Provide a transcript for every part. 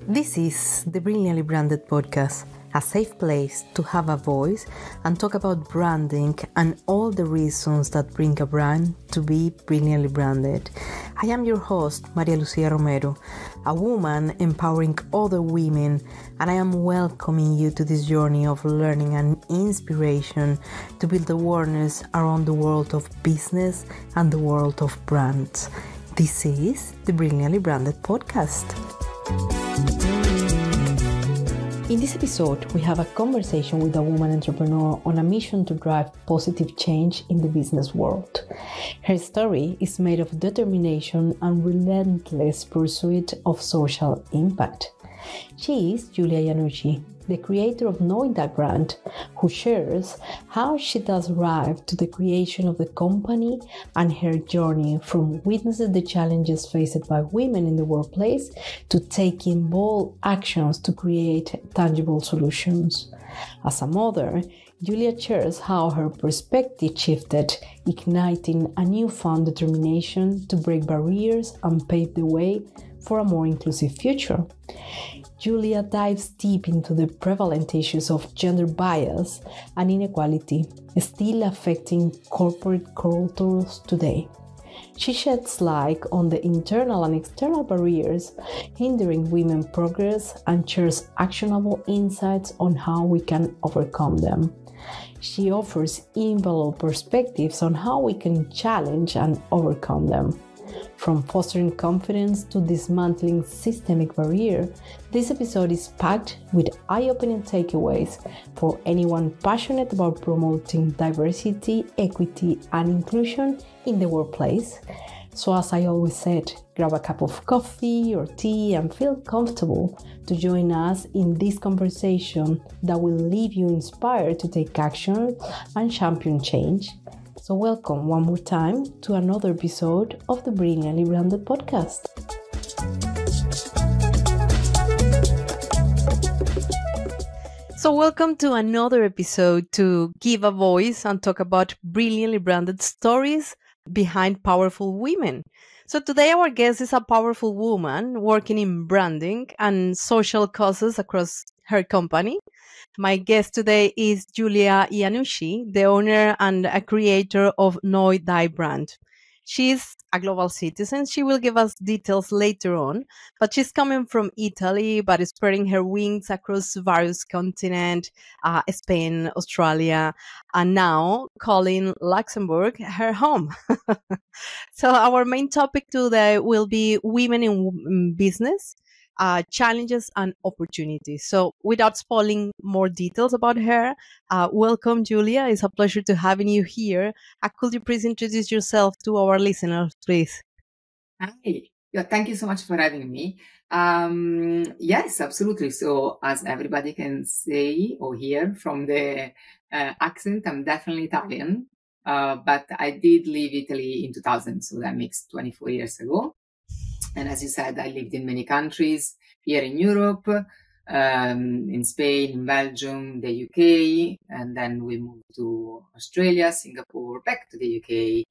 This is the Brilliantly Branded podcast, a safe place to have a voice and talk about branding and all the reasons that bring a brand to be brilliantly branded. I am your host, Maria Lucia Romero, a woman empowering other women, and I am welcoming you to this journey of learning and inspiration to build awareness around the world of business and the world of brands. This is the Brilliantly Branded podcast. In this episode, we have a conversation with a woman entrepreneur on a mission to drive positive change in the business world. Her story is made of determination and relentless pursuit of social impact. She is Giulia Iannucci, the creator of Knowing That brand, who shares how she does arrive to the creation of the company and her journey from witnessing the challenges faced by women in the workplace to taking bold actions to create tangible solutions. As a mother, Giulia shares how her perspective shifted, igniting a newfound determination to break barriers and pave the way for a more inclusive future. Giulia dives deep into the prevalent issues of gender bias and inequality still affecting corporate cultures today. She sheds light on the internal and external barriers hindering women's progress and shares actionable insights on how we can overcome them. She offers invaluable perspectives on how we can challenge and overcome them. From fostering confidence to dismantling systemic barrier, this episode is packed with eye-opening takeaways for anyone passionate about promoting diversity, equity, and inclusion in the workplace. So as I always said, grab a cup of coffee or tea and feel comfortable to join us in this conversation that will leave you inspired to take action and champion change. So welcome one more time to another episode of the Brilliantly Branded podcast. So welcome to another episode to give a voice and talk about brilliantly branded stories behind powerful women. So today our guest is a powerful woman working in branding and social causes across her company. My guest today is Giulia Iannucci, the owner and a creator of Knowing That brand. She's a global citizen. She will give us details later on, but she's coming from Italy, but is spreading her wings across various continents, Spain, Australia, and now calling Luxembourg her home. So our main topic today will be women in business. Challenges and opportunities. So without spoiling more details about her, welcome, Giulia. It's a pleasure to having you here. Could you please introduce yourself to our listeners, please? Hi. Yeah, thank you so much for having me. Yes, absolutely. So as everybody can say or hear from the accent, I'm definitely Italian. But I did leave Italy in 2000, so that makes 24 years ago. And as you said, I lived in many countries here in Europe, in Spain, in Belgium, the UK, and then we moved to Australia, Singapore, back to the UK,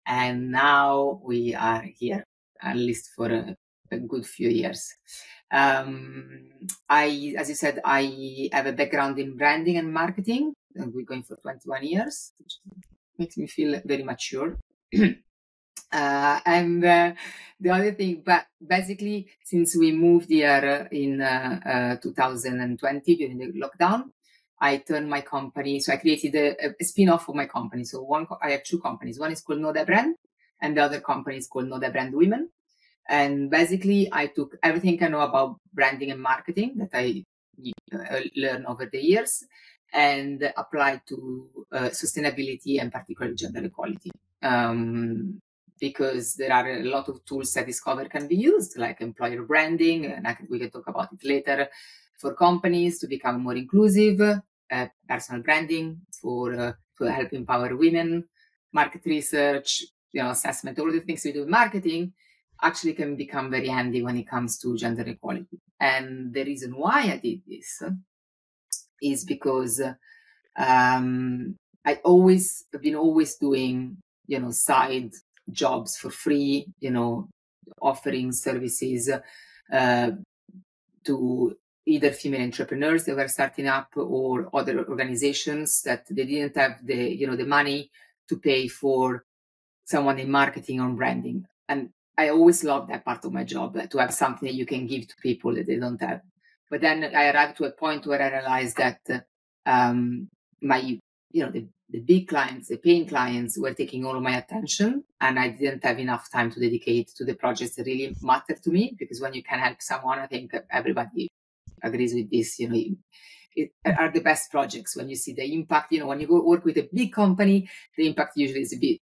and now we are here, at least for a good few years. As you said, I have a background in branding and marketing. We're going for 21 years, which makes me feel very mature. And the other thing, but basically, since we moved here in 2020 during the lockdown, I turned my company. So I created a spin-off of my company. So I have two companies. One is called Know That Brand, and the other company is called Know That Brand Women. And basically, I took everything I know about branding and marketing that I learned over the years and applied to sustainability and particularly gender equality. Because there are a lot of tools I discovered can be used, like employer branding, and we can talk about it later, for companies to become more inclusive, personal branding to help empower women, market research, assessment, all the things we do in marketing actually can become very handy when it comes to gender equality. And the reason why I did this is because I've been always doing, side jobs for free, offering services to to either female entrepreneurs that were starting up or other organizations that they didn't have the money to pay for someone in marketing or branding. And I always love that part of my job, to have something that you can give to people that they don't have. But then I arrived to a point where I realized that my, the big clients, the paying clients were taking all of my attention, and I didn't have enough time to dedicate to the projects that really mattered to me. Because when you can help someone, I think everybody agrees with this, it are the best projects when you see the impact. When you go work with a big company, the impact usually is a bit,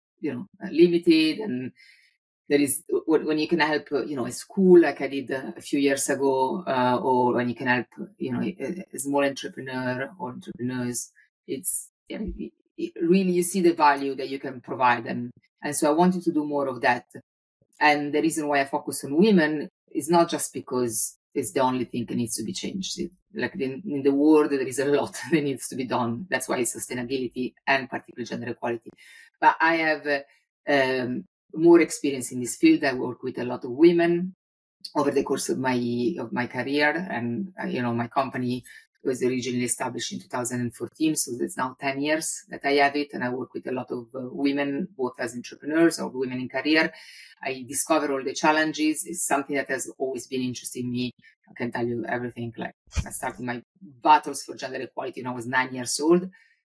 limited, and there is when you can help, a school like I did a few years ago, or when you can help, a small entrepreneur or entrepreneurs, it's really you see the value that you can provide, and so I wanted to do more of that. And the reason why I focus on women is not just because it's the only thing that needs to be changed. Like in the world, there is a lot that needs to be done. That's why it's sustainability and particularly gender equality. But I have more experience in this field. I work with a lot of women over the course of my career, and my company was originally established in 2014, so it's now 10 years that I have it, and I work with a lot of women, both as entrepreneurs or women in career. I discover all the challenges. It's something that has always been interesting me. I can tell you everything. Like, I started my battles for gender equality when I was 9 years old.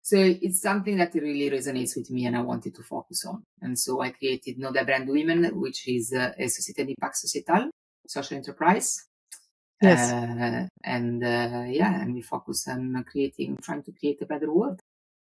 So it's something that really resonates with me and I wanted to focus on. And so I created Know the Brand Women, which is a société d'impact sociétal, social enterprise. Yes. And we focus on trying to create a better world.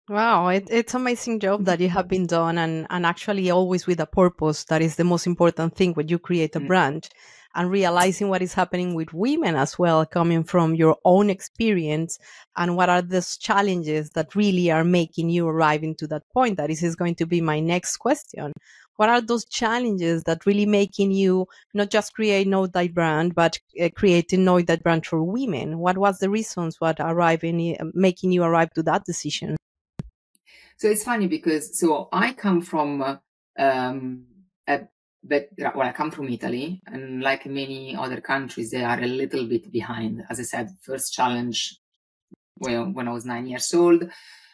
Wow, it's amazing job that you have been done, and actually always with a purpose. That is the most important thing when you create a brand, and realizing what is happening with women as well, coming from your own experience, and what are those challenges that really are making you arrive into that point. That is going to be my next question. What are those challenges that really making you not just create Know Thy Brand, but creating Know That Brand for women? What was the reasons what making you arrive to that decision? So it's funny because I come from I come from Italy, and like many other countries, they are a little bit behind. As I said, first challenge when I was 9 years old,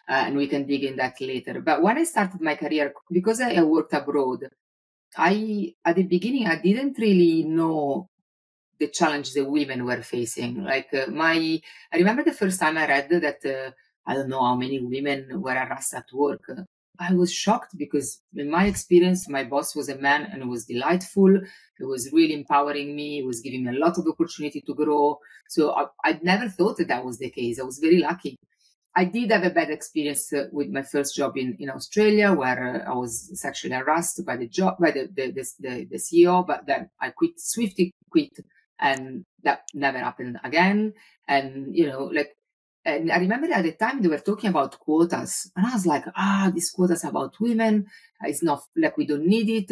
and we can dig in that later. But when I started my career, because I worked abroad, at the beginning I didn't really know the challenges that women were facing. I remember the first time I read that I don't know how many women were harassed at work. I was shocked because in my experience, my boss was a man and it was delightful. It was really empowering me. It was giving me a lot of opportunity to grow. So I never thought that was the case. I was very lucky. I did have a bad experience with my first job in Australia, where I was sexually harassed by the CEO, but then I swiftly quit, and that never happened again. And and I remember at the time they were talking about quotas, and I was like, these quotas about women, it's not like we don't need it.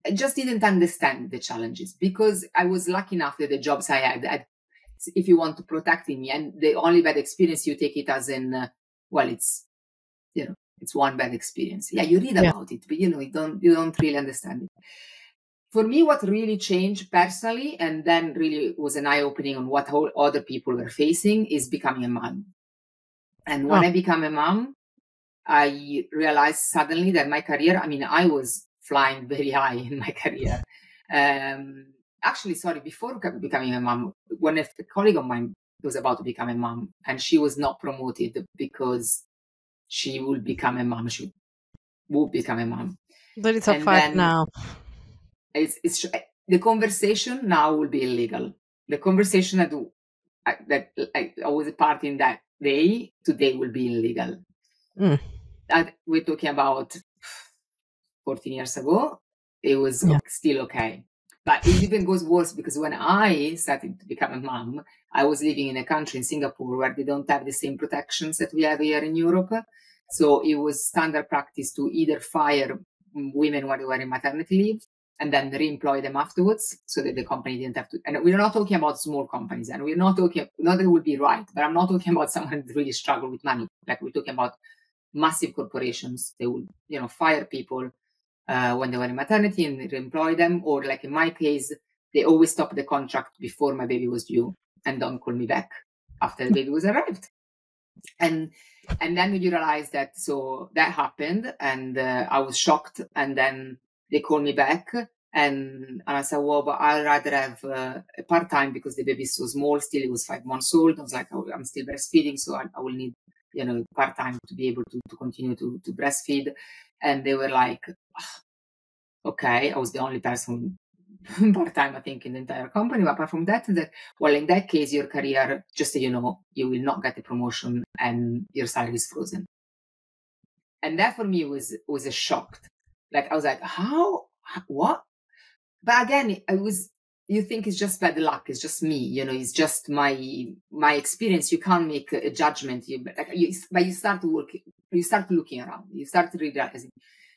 I just didn't understand the challenges because I was lucky enough that the jobs I had, if you want to protect me, and the only bad experience you take it as in, it's one bad experience. Yeah, you read about it, but you don't really understand it. For me, what really changed personally, and then really was an eye-opening on what other people were facing, is becoming a mom. And when I became a mom, I realized suddenly that my career, I was flying very high in my career. Actually, sorry, before becoming a mom, when a colleague of mine was about to become a mom, and she was not promoted because she would become a mom, she would become a mom. That is a fact now. It's the conversation now will be illegal. The conversation that I was a part in that day, today will be illegal. That we're talking about 14 years ago, it was still okay. But it even goes worse because when I started to become a mom, I was living in a country in Singapore where they don't have the same protections that we have here in Europe. So it was standard practice to either fire women when they were in maternity leave and then re-employ them afterwards so that the company didn't have to. And we're not talking about small companies, and we're not talking, not that it would be right, but I'm not talking about someone that really struggle with money. Like, we're talking about massive corporations. They would, fire people when they were in maternity and re-employ them. Or like in my case, they always stop the contract before my baby was due and don't call me back after the baby was arrived. And then you realize that, so that happened, and I was shocked. And then they called me back, and I said, well, but I'd rather have a part-time because the baby is so small still. It was 5 months old. I was like, I'm still breastfeeding, so I will need, part-time to be able to continue to breastfeed. And they were like, okay. I was the only person part-time, I think, in the entire company. But apart from that, well, in that case, your career, just so you know, you will not get a promotion and your salary is frozen. And that for me was a shock. Like, I was like, how, what? But again, you think it's just bad luck. It's just me, it's just my experience. You can't make a judgment. But you start to work, you start looking around, you start realizing.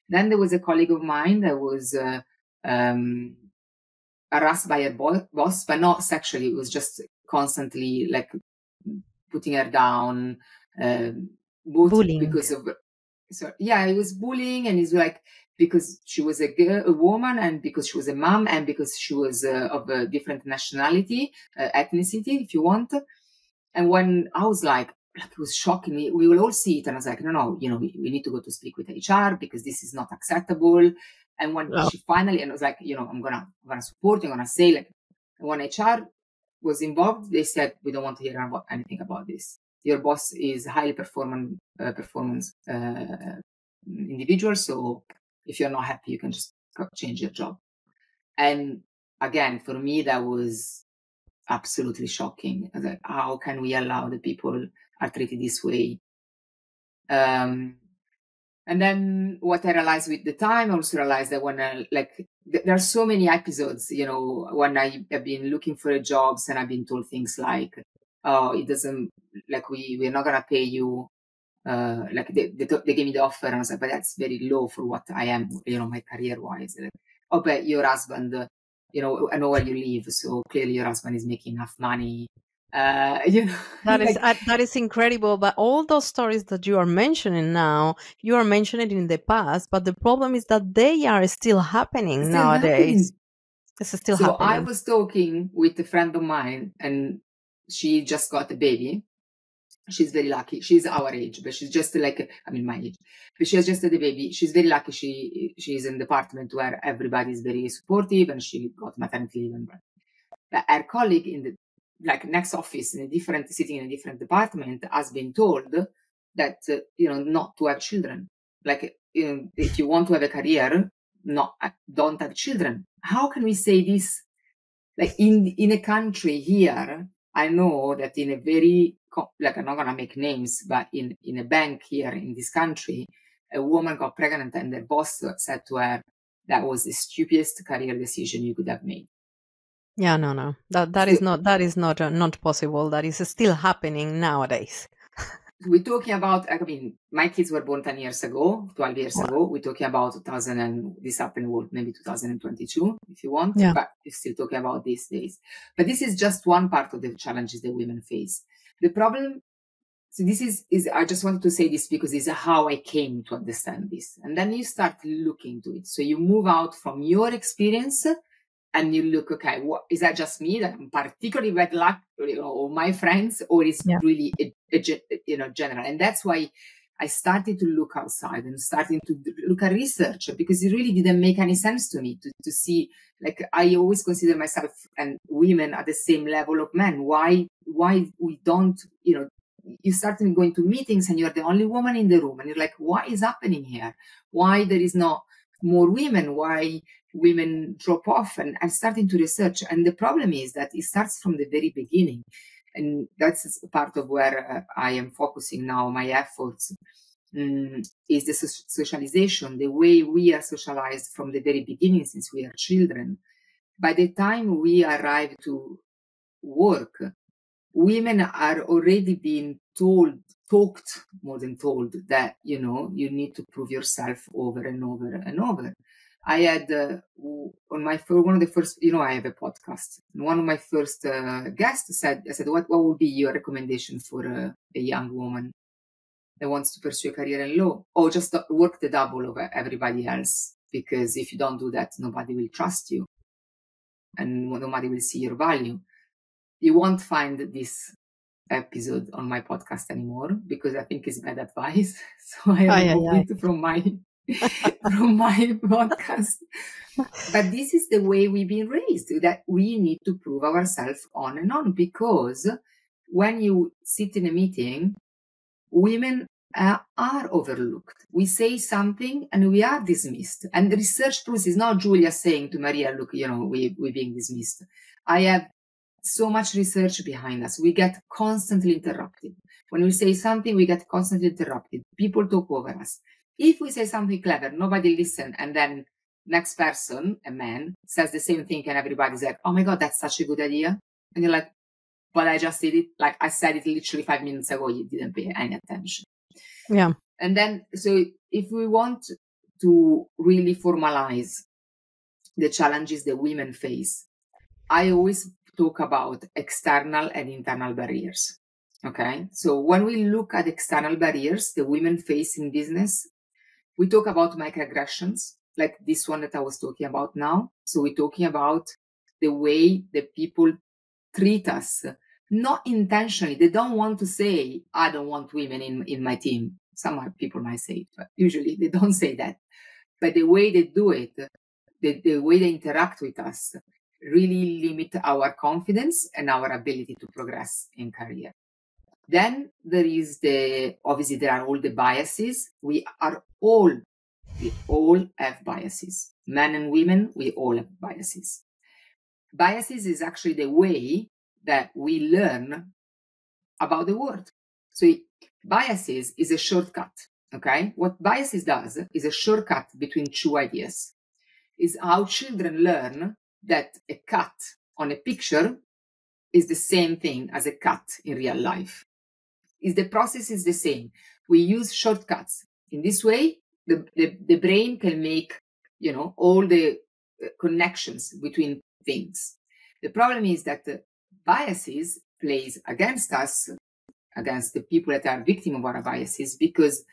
Then there was a colleague of mine that was, harassed by her boss, but not sexually. It was just constantly like putting her down, both Bullying. because of, it was bullying, and it's like because she was a girl, a woman, and because she was a mom, and because she was of a different nationality, ethnicity, if you want. And when I was like it was shocking. We will all see it, and I was like, no, we need to go to speak with HR because this is not acceptable. And when she finally, and I was like, I'm gonna support you, I'm gonna say, like, when HR was involved, they said, we don't want to hear anything about this. Your boss is highly performance individual, so if you're not happy, you can just change your job. And again, for me, that was absolutely shocking. I was like, how can we allow the people are treated this way? And then what I realized with the time, I also realized that when there are so many episodes, when I have been looking for jobs and I've been told things like, oh, it doesn't, like, we're not going to pay you. Like they gave me the offer, and I was like, but that's very low for what I am, my career wise. Like, oh, but your husband, I know where you live, so clearly your husband is making enough money. That is incredible. But all those stories that you are mentioning now, you are mentioning in the past, but the problem is that they are still happening nowadays. This is still happening. I was talking with a friend of mine, and she just got a baby. She's very lucky. She's our age, but she's just like, my age. But she has just had a baby. She's very lucky. She's in a department where everybody is very supportive, and she got maternity leave. But her colleague in the next office, sitting in a different department, has been told that not to have children. Like, if you want to have a career, don't have children. How can we say this? Like, in a country here, I know that in a very, I'm not gonna make names, but in a bank here in this country, a woman got pregnant, and the boss said to her, that was the stupidest career decision you could have made. Yeah, no. That is not possible. That is still happening nowadays. We're talking about, my kids were born 10 years ago, 12 years ago. We're talking about 2000, and this happened maybe 2022, if you want, but we're still talking about these days. But this is just one part of the challenges that women face. The problem, so this is I just wanted to say this because it's how I came to understand this. And then you start looking to it. So you move out from your experience, and you look, okay, what is that? Just me that I'm particularly bad luck, or my friends, or is really general? And that's why I started to look outside and starting to look at research, because it really didn't make any sense to me to see, like, I always consider myself and women at the same level of men. Why we don't, you start going to meetings and you're the only woman in the room, and you're like, what is happening here? Why there is not more women? Why women drop off? And I'm starting to research. And the problem is that it starts from the very beginning. And that's part of where I am focusing now my efforts, is the socialization, the way we are socialized from the very beginning since we are children. By the time we arrive to work, women are already being talked more than told that, you need to prove yourself over and over and over. I had one of the first, I have a podcast. And one of my first guests said, what would be your recommendation for a young woman that wants to pursue a career in law? Or just work the double of everybody else, because if you don't do that, nobody will trust you. and nobody will see your value. You won't find this episode on my podcast anymore because I think it's bad advice. So I removed it from my podcast. But this is the way we've been raised, that we need to prove ourselves on and on, because when you sit in a meeting, women are overlooked. We say something and we are dismissed. And the research proves, is not Giulia saying to Maria, look, we're being dismissed. I have so much research behind us. We get constantly interrupted. When we say something, we get constantly interrupted. People talk over us. If we say something clever, nobody listens, and then next person, a man, says the same thing, and everybody's like, oh my God, that's such a good idea. And you're like, but I just did it. Like I said it literally 5 minutes ago, you didn't pay any attention. Yeah. And then, so if we want to really formalize the challenges that women face, I always talk about external and internal barriers. Okay. So when we look at external barriers that women face in business, we talk about microaggressions, like this one that I was talking about now. So we're talking about the way that people treat us, not intentionally. They don't want to say, I don't want women in my team. Some people might say it, but usually they don't say that. But the way they do it, the way they interact with us, really limit our confidence and our ability to progress in career. Then there is obviously there are all the biases. We all have biases. Men and women, we all have biases. Biases is actually the way that we learn about the world. So biases is a shortcut, okay? What biases does is a shortcut between two ideas. Is how children learn that a cat on a picture is the same thing as a cat in real life. The process is the same. We use shortcuts. In this way, the brain can make, all the connections between things. The problem is that biases plays against us, against the people that are victim of our biases, because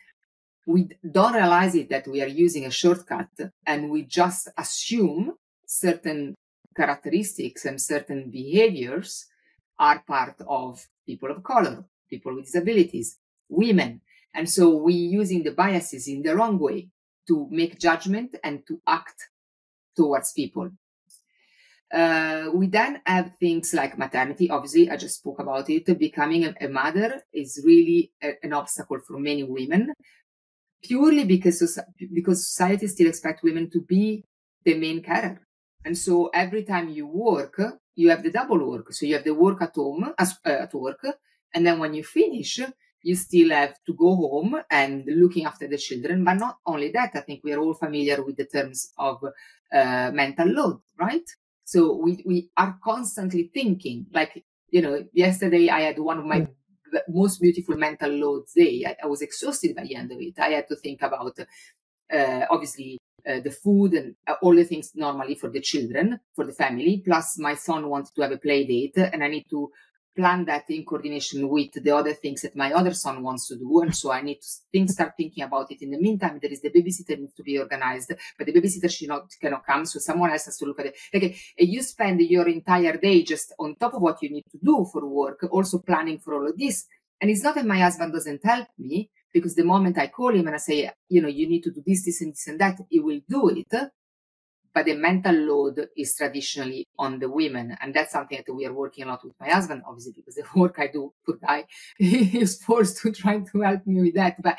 we don't realize it that we are using a shortcut, and we just assume certain characteristics and certain behaviors are part of people of color, people with disabilities, women. And so we're using the biases in the wrong way to make judgment and to act towards people. We then have things like maternity. Obviously, I just spoke about it. Becoming a mother is really an obstacle for many women, purely because society still expects women to be the main carer. And so every time you work, you have the double work. So you have the work at home, at work, and then when you finish, you still have to go home and looking after the children. But not only that, I think we are all familiar with the terms of mental load, right? So we are constantly thinking, like, yesterday I had one of my most beautiful mental loads day. I was exhausted by the end of it. I had to think about, obviously, the food and all the things normally for the children, for the family. Plus, my son wanted to have a play date, and I need to plan that in coordination with the other things that my other son wants to do. And so I need to start thinking about it. In the meantime, there is the babysitter needs to be organized, but the babysitter cannot come, so someone else has to look at it. Okay, you spend your entire day just on top of what you need to do for work, also planning for all of this. And it's not that my husband doesn't help me, because the moment I call him and I say, you need to do this, this, and this, and that, he will do it. But the mental load is traditionally on the women. And that's something that we are working a lot with my husband, obviously, because the work I do, poor guy, is forced to try to help me with that. But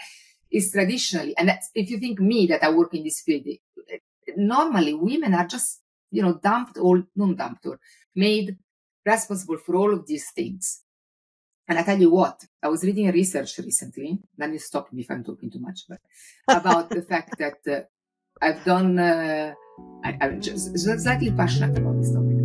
it's traditionally, and that's, if you think me that I work in this field, normally women are just, made responsible for all of these things. And I tell you what, I was reading a research recently, then you stop me if I'm talking too much, but about the fact that I've done, I'm just slightly passionate about this topic.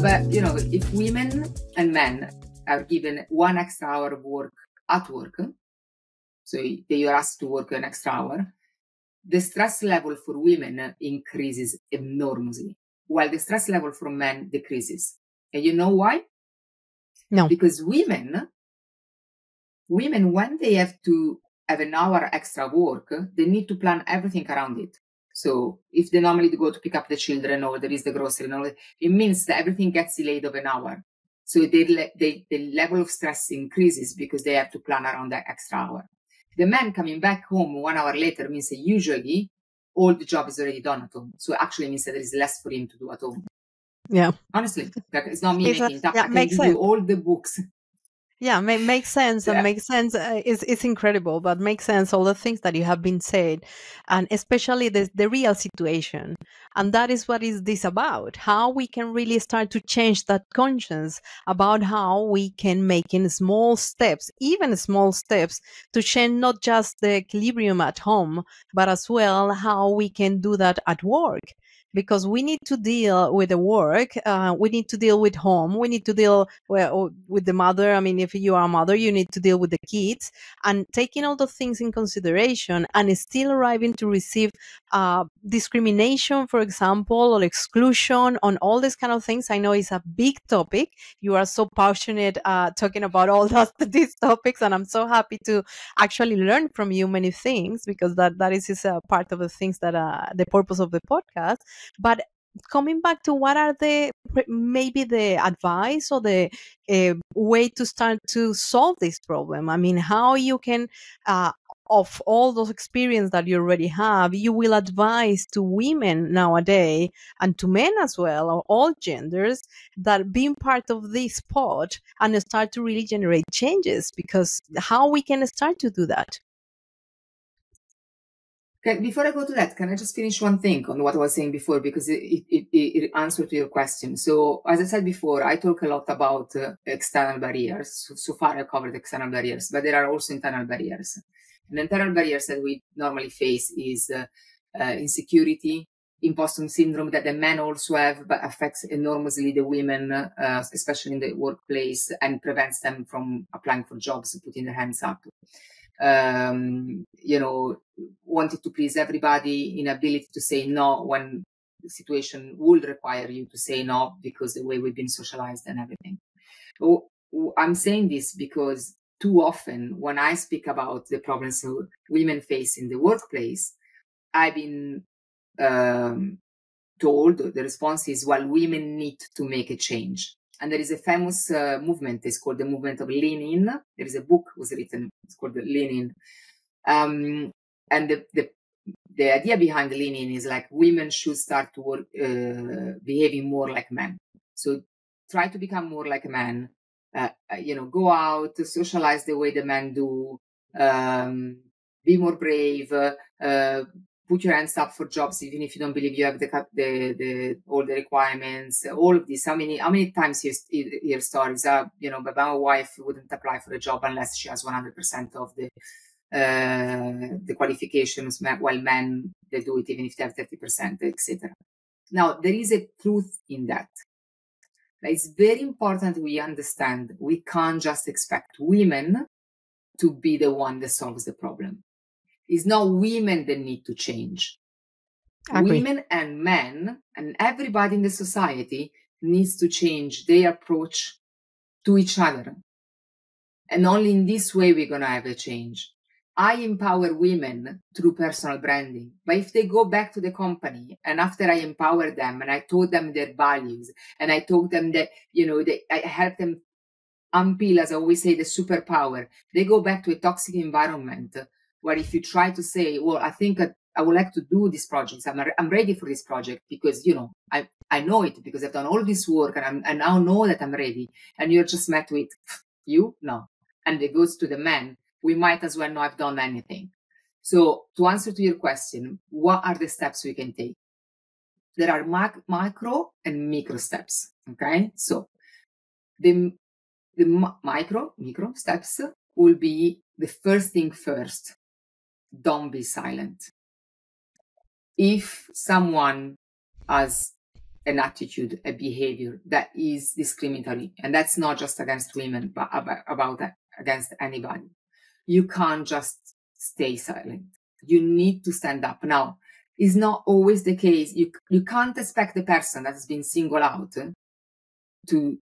But, if women and men are given 1 extra hour of work at work, so you're asked to work an extra hour, the stress level for women increases enormously. while the stress level from men decreases. And you know why? No. Because women, when they have to have an hour extra work, they need to plan everything around it. So if they normally go to pick up the children or there is the grocery, it means that everything gets delayed of an hour. So the level of stress increases because they have to plan around that extra hour. The man coming back home 1 hour later means that usually all the job is already done at home. So it actually means that there is less for him to do at home. Yeah. Honestly, it's not me making it up. I can makes give sense. you all the books. Yeah, makes sense. Yeah. And makes sense. It's incredible, but makes sense all the things that you have been said, and especially the real situation. And that is what is this about? How we can really start to change that conscience about how we can make in small steps, even small steps, to change not just the equilibrium at home, but as well how we can do that at work. Because we need to deal with the work, we need to deal with home, we need to deal with the mother. I mean, if you are a mother, you need to deal with the kids, and taking all those things in consideration, and still arriving to receive discrimination, for example, or exclusion on all these kind of things. I know it's a big topic. You are so passionate talking about all these topics, and I'm so happy to actually learn from you many things, because that is a part of the things that the purpose of the podcast. But coming back to what are maybe the advice or the way to start to solve this problem? I mean, how you can, of all those experience that you already have, you will advise to women nowadays and to men as well, or all genders, that being part of this pod and start to really generate changes, because how we can start to do that? Before I go to that, can I just finish one thing on what I was saying before, because it answered to your question. So as I said before, I talk a lot about external barriers. So far I covered external barriers, but there are also internal barriers. And internal barriers that we normally face is insecurity, imposter syndrome that the men also have, but affects enormously the women, especially in the workplace, and prevents them from applying for jobs, putting their hands up. Wanted to please everybody, inability to say no when the situation would require you to say no because the way we've been socialized and everything. So I'm saying this because too often when I speak about the problems women face in the workplace, I've been told the response is, well, women need to make a change. And there is a famous movement. It's called the movement of Lean In. There is a book was written. It's called the Lean In. And the idea behind the Lean In is like women should start to work, behaving more like men. So try to become more like a man. Go out, socialize the way the men do. Be more brave. Put your hands up for jobs, even if you don't believe you have all the requirements, all of this. How many times you hear stories? But my wife wouldn't apply for a job unless she has 100% of the qualifications, while men, they do it even if they have 30%, etc. Now, there is a truth in that. It's very important we understand we can't just expect women to be the one that solves the problem. It's not women that need to change. Women and men and everybody in the society needs to change their approach to each other. And only in this way we're going to have a change. I empower women through personal branding. But if they go back to the company and after I empower them and I taught them their values and I told them that, I help them unpeel, as I always say, the superpower, they go back to a toxic environment where if you try to say, well, I think I would like to do this project. I'm ready for this project because, I know it because I've done all this work and I now know that I'm ready. And you're just met with, you? No. And it goes to the men. We might as well not have done anything. So to answer to your question, what are the steps we can take? There are macro and micro steps. Okay. So the micro steps will be the first thing first. Don't be silent. If someone has an attitude, a behavior that is discriminatory, and that's not just against women, but about that, against anybody, you can't just stay silent. You need to stand up. Now, is not always the case. You can't expect the person that has been singled out to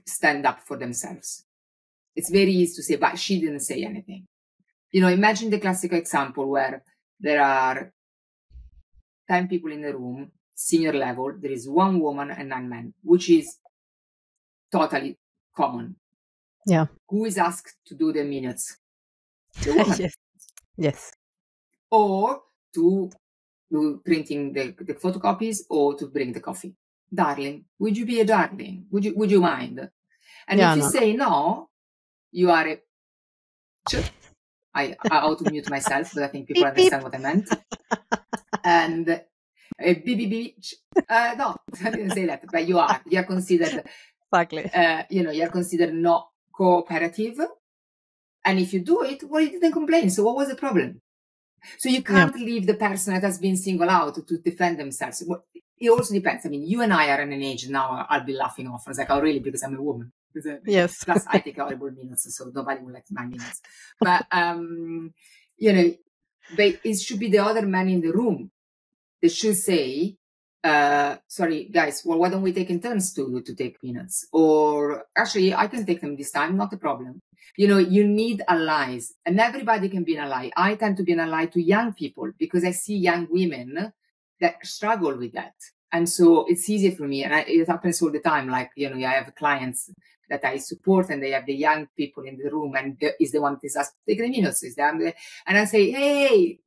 stand up for themselves. It's very easy to say, but she didn't say anything. Imagine the classical example where there are 10 people in the room, senior level, there is 1 woman and 9 men, which is totally common. Yeah. Who is asked to do the minutes? The woman. Yes. Or to do printing the photocopies, or to bring the coffee. Darling, would you be a darling? Would you mind? And if you say no, you are a... I auto-mute myself, but I think people understand what I meant. And a beep. No, I didn't say that, but you are considered... Exactly. You're considered not cooperative. And if you do it, well, you didn't complain. So what was the problem? So you can't leave the person that has been singled out to defend themselves. It also depends. I mean, you and I are in an age now, I'll be laughing often. It's like, oh, really? Because I'm a woman. Yes. Plus, I take horrible minutes, so nobody will like my minutes. But, but it should be the other man in the room. They should say, sorry, guys, well, why don't we take in turns to take minutes? Or actually, I can take them this time, not a problem. You need allies, and everybody can be an ally. I tend to be an ally to young people because I see young women that struggle with that. And so it's easier for me. And it happens all the time. Like, I have clients that I support and they have the young people in the room and is the one that is asked to take the minutes. And I say, hey,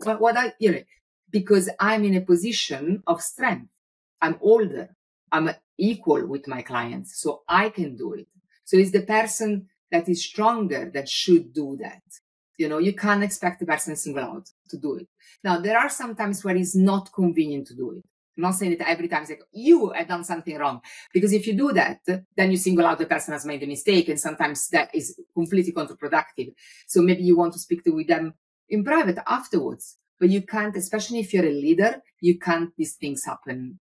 because I'm in a position of strength. I'm older. I'm equal with my clients. So I can do it. So it's the person that is stronger that should do that. You can't expect the person single out to do it. Now, there are some times where it's not convenient to do it. I'm not saying that every time it's like, you have done something wrong. Because if you do that, then you single out the person has made a mistake. And sometimes that is completely counterproductive. So maybe you want to speak with them in private afterwards. But you can't, especially if you're a leader, you can't, these things happen.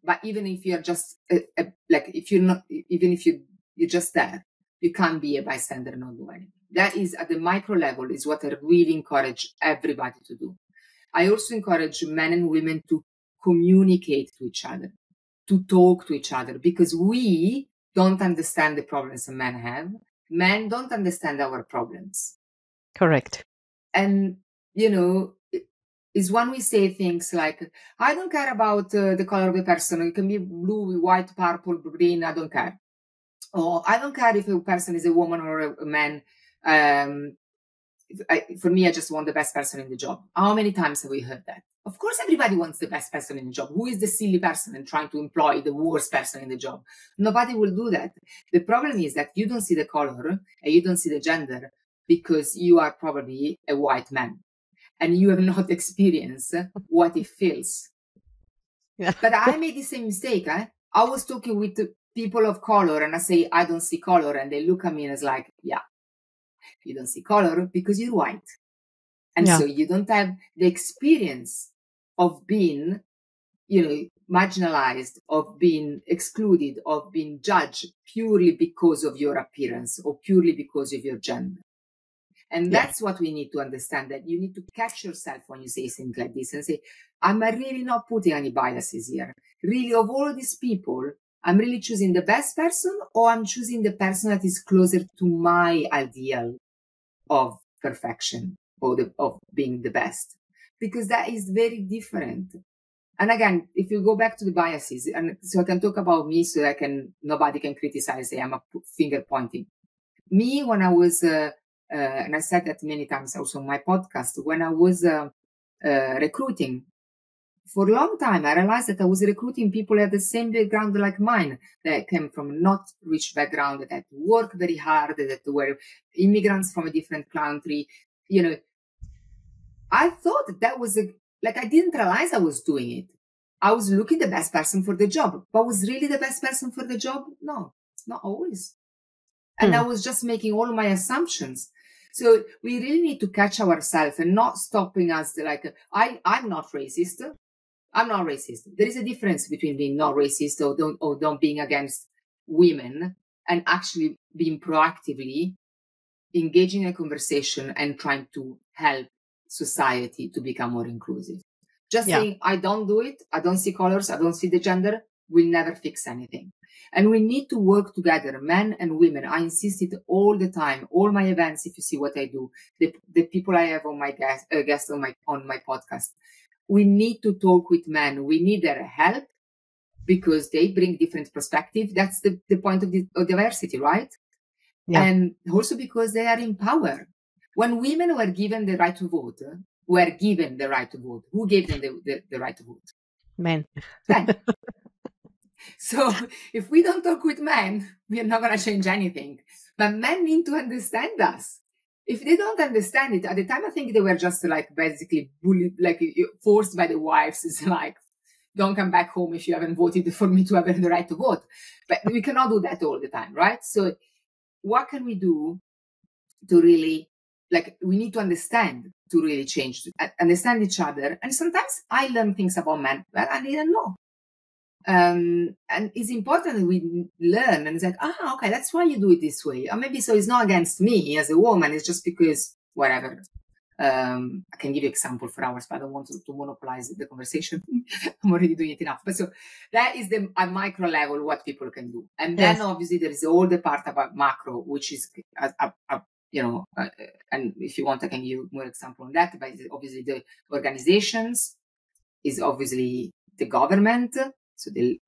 But even if you're just, if you're not, even if you're just there, you can't be a bystander and not do anything. That is at the micro level is what I really encourage everybody to do. I also encourage men and women to communicate to each other, to talk to each other, because we don't understand the problems that men have. Men don't understand our problems. Correct. And, is when we say things like, I don't care about the color of a person. It can be blue, white, purple, green. I don't care. Or I don't care if a person is a woman or a man. For me, I just want the best person in the job. How many times have we heard that? Of course, everybody wants the best person in the job. Who is the silly person and trying to employ the worst person in the job? Nobody will do that. The problem is that you don't see the color and you don't see the gender because you are probably a white man and you have not experienced what it feels. Yeah. But I made the same mistake. I was talking with people of color and I say, I don't see color. And they look at me and it's like, yeah, you don't see color because you're white. And so you don't have the experience of being, marginalized, of being excluded, of being judged purely because of your appearance or purely because of your gender. And that's what we need to understand, that you need to catch yourself when you say things like this and say, I'm really not putting any biases here. Really, of all these people, I'm really choosing the best person, or I'm choosing the person that is closer to my ideal of perfection or of being the best, because that is very different. And again, if you go back to the biases, and so I can talk about me so that nobody can criticize, say I'm a finger pointing. Me, when I was, and I said that many times also on my podcast, when I was recruiting, for a long time, I realized that I was recruiting people at the same background like mine, that came from not rich background, that had to work very hard, that were immigrants from a different country. I thought that was I didn't realize I was doing it. I was looking the best person for the job, but was really the best person for the job? No, it's not always. And I was just making all my assumptions. So we really need to catch ourselves and not stopping us I'm not racist. I'm not racist. There is a difference between being not racist or don't being against women and actually being proactively engaging in a conversation and trying to help society to become more inclusive. Just saying, I don't do it, I don't see colors, I don't see the gender, will never fix anything. And we need to work together, men and women. I insist it all the time. All my events, if you see what I do, the people I have on my guests on my podcast, we need to talk with men. We need their help because they bring different perspective. That's the point of diversity, right? Yeah. And also because they are in power. When women were given the right to vote, who gave them the right to vote? Men. Men. So if we don't talk with men, we are not going to change anything. But men need to understand us. If they don't understand it, at the time, I think they were just like basically bullied, like forced by the wives. It's like, don't come back home if you haven't voted for me to have the right to vote. But we cannot do that all the time, right? So what can we do to really, like, we need to understand to really change, to understand each other. And sometimes I learn things about men that I didn't know. And it's important that we learn and it's like, okay, that's why you do it this way. Or maybe so it's not against me as a woman, it's just because whatever. I can give you example for hours, but I don't want to monopolize the conversation. I'm already doing it enough. But so that is at micro level what people can do. And then obviously there is all the part about macro, which is, and if you want, I can give you more example on that. But obviously the organizations is obviously the government. So the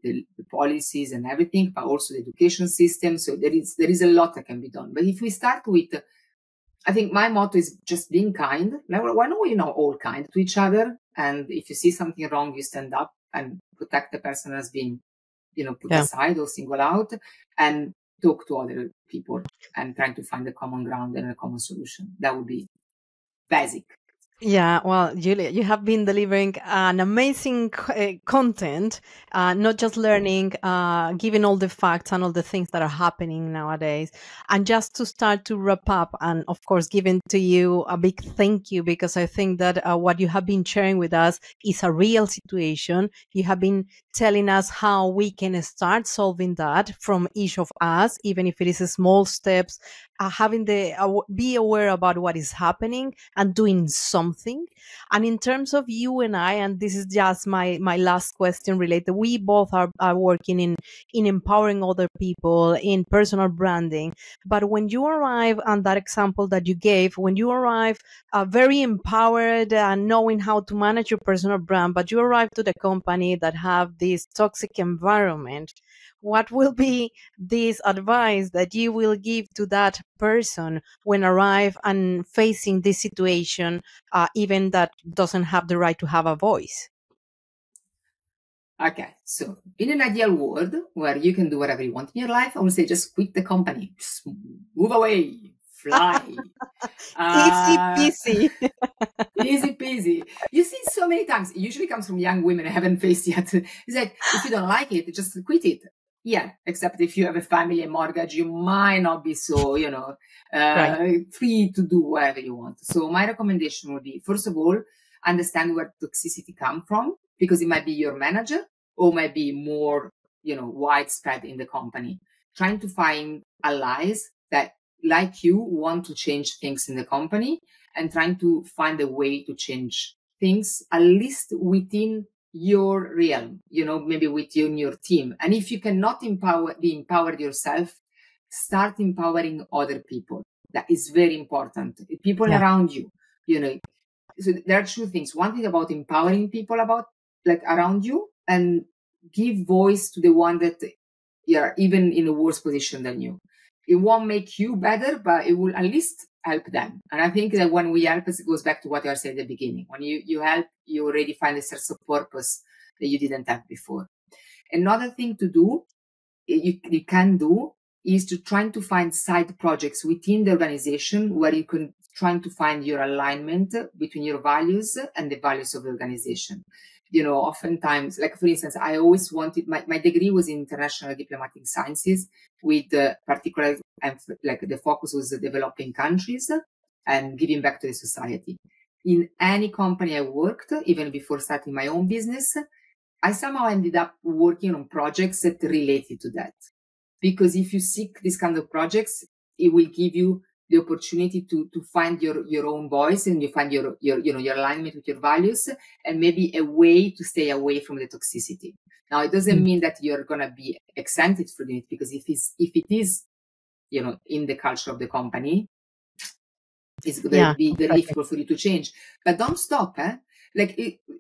policies and everything, but also the education system. So there is a lot that can be done. But if we start with, I think my motto is just being kind. Now, why don't we all kind to each other? And if you see something wrong, you stand up and protect the person that's been, put aside or singled out, and talk to other people and trying to find a common ground and a common solution. That would be basic. Yeah, well, Giulia, you have been delivering an amazing content, not just learning, giving all the facts and all the things that are happening nowadays. And just to start to wrap up, and of course, giving to you a big thank you, because I think that what you have been sharing with us is a real situation. You have been telling us how we can start solving that from each of us, even if it is small steps, having be aware about what is happening and doing something. And in terms of you and I, and this is just my last question related, we both are working in empowering other people, in personal branding. But when you arrive on that example that you gave, when you arrive very empowered and knowing how to manage your personal brand, but you arrive to the company that have this toxic environment, what will be this advice that you will give to that person when arrive and facing this situation, even that doesn't have the right to have a voice? Okay, so in an ideal world where you can do whatever you want in your life, I would say just quit the company, just move away, fly. Easy peasy. Easy peasy. You see so many times, it usually comes from young women I haven't faced yet. It's like, if you don't like it, just quit it. Yeah, except if you have a family and mortgage, you might not be so, free to do whatever you want. So my recommendation would be, first of all, understand where toxicity comes from, because it might be your manager or might be more, widespread in the company. Trying to find allies that, like you, want to change things in the company and trying to find a way to change things, at least within your realm, maybe with you and your team. And if you cannot be empowered yourself, start empowering other people. That is very important. People around you, So there are two things. One thing about empowering people around you, and give voice to the one that are even in a worse position than you. It won't make you better, but it will at least help them. And I think that when we help, it goes back to what I said at the beginning. When you help, you already find a sense of purpose that you didn't have before. Another thing to do, you can do, is to try to find side projects within the organization where you can try to find your alignment between your values and the values of the organization. Oftentimes, like for instance, I always wanted, my degree was in international diplomatic sciences with particular, the focus was developing countries and giving back to the society. In any company I worked, even before starting my own business, I somehow ended up working on projects that related to that. Because if you seek this kind of projects, it will give you the opportunity to find your own voice, and you find your alignment with your values, and maybe a way to stay away from the toxicity. Now, it doesn't mean that you're gonna be exempted from it, because if it is in the culture of the company, it's going to be very difficult for you to change. But don't stop,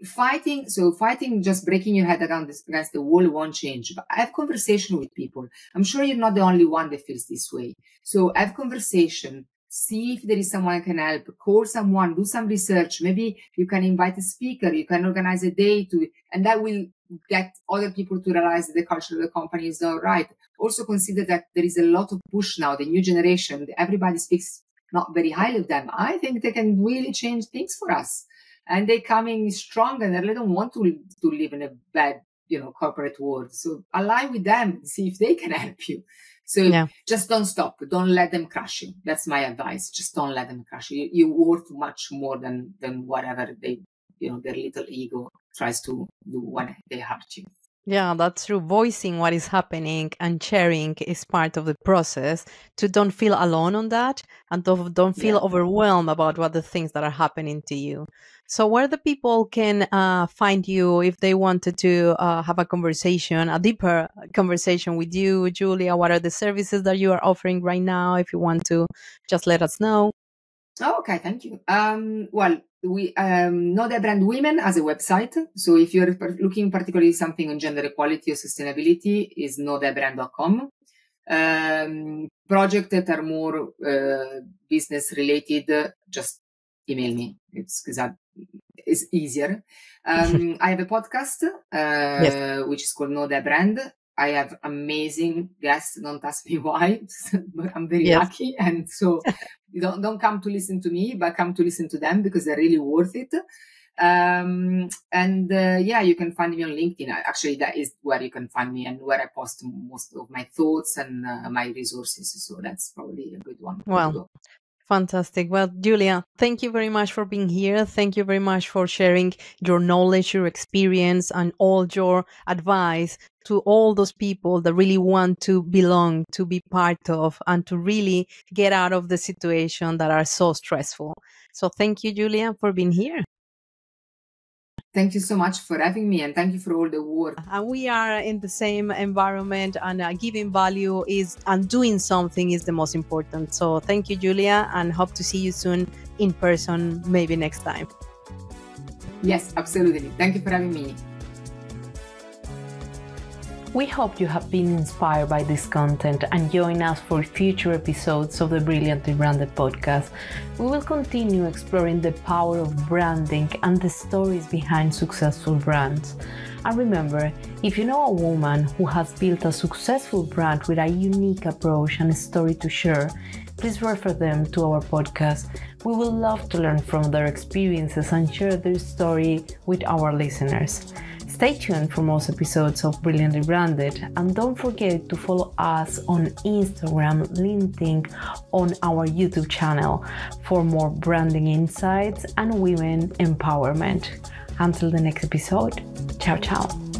fighting, just breaking your head against the wall won't change. But have conversation with people. I'm sure you're not the only one that feels this way. So have conversation, see if there is someone who can help, call someone, do some research. Maybe you can invite a speaker, you can organize a day and that will get other people to realize that the culture of the company is all right. Also consider that there is a lot of push now, the new generation, everybody speaks not very highly of them. I think they can really change things for us. And they're coming strong, and they don't want to live in a bad, corporate world. So align with them, see if they can help you. So just don't stop. Don't let them crush you. That's my advice. Just don't let them crush you. You're worth much more than whatever they, their little ego tries to do when they hurt you. Yeah, that's true. Voicing what is happening and sharing is part of the process to don't feel alone on that, and don't feel overwhelmed about what the things that are happening to you. So where the people can find you if they wanted to have a conversation, a deeper conversation with you, Giulia? What are the services that you are offering right now? If you want to just let us know. Oh, okay, thank you. Well, we Know Their Brand Women as a website. So if you're looking particularly something on gender equality or sustainability, is knowtheirbrand.com. Projects that are more business related, just email me. It's easier. I have a podcast which is called Know Their Brand. I have amazing guests. Don't ask me why, but I'm very lucky. And so don't come to listen to me, but come to listen to them, because they're really worth it. You can find me on LinkedIn. Actually, that is where you can find me and where I post most of my thoughts and my resources. So that's probably a good one. Wow. Fantastic. Well, Giulia, thank you very much for being here. Thank you very much for sharing your knowledge, your experience, and all your advice to all those people that really want to belong, to be part of, and to really get out of the situation that are so stressful. So thank you, Giulia, for being here. Thank you so much for having me, and thank you for all the work. And we are in the same environment, and giving value and doing something is the most important. So thank you, Giulia, and hope to see you soon in person, maybe next time. Yes, absolutely. Thank you for having me. We hope you have been inspired by this content and join us for future episodes of the Brilliantly Branded podcast. We will continue exploring the power of branding and the stories behind successful brands. And remember, if you know a woman who has built a successful brand with a unique approach and a story to share, please refer them to our podcast. We would love to learn from their experiences and share their story with our listeners. Stay tuned for most episodes of Brilliantly Branded, and don't forget to follow us on Instagram, LinkedIn, on our YouTube channel for more branding insights and women empowerment. Until the next episode, ciao ciao.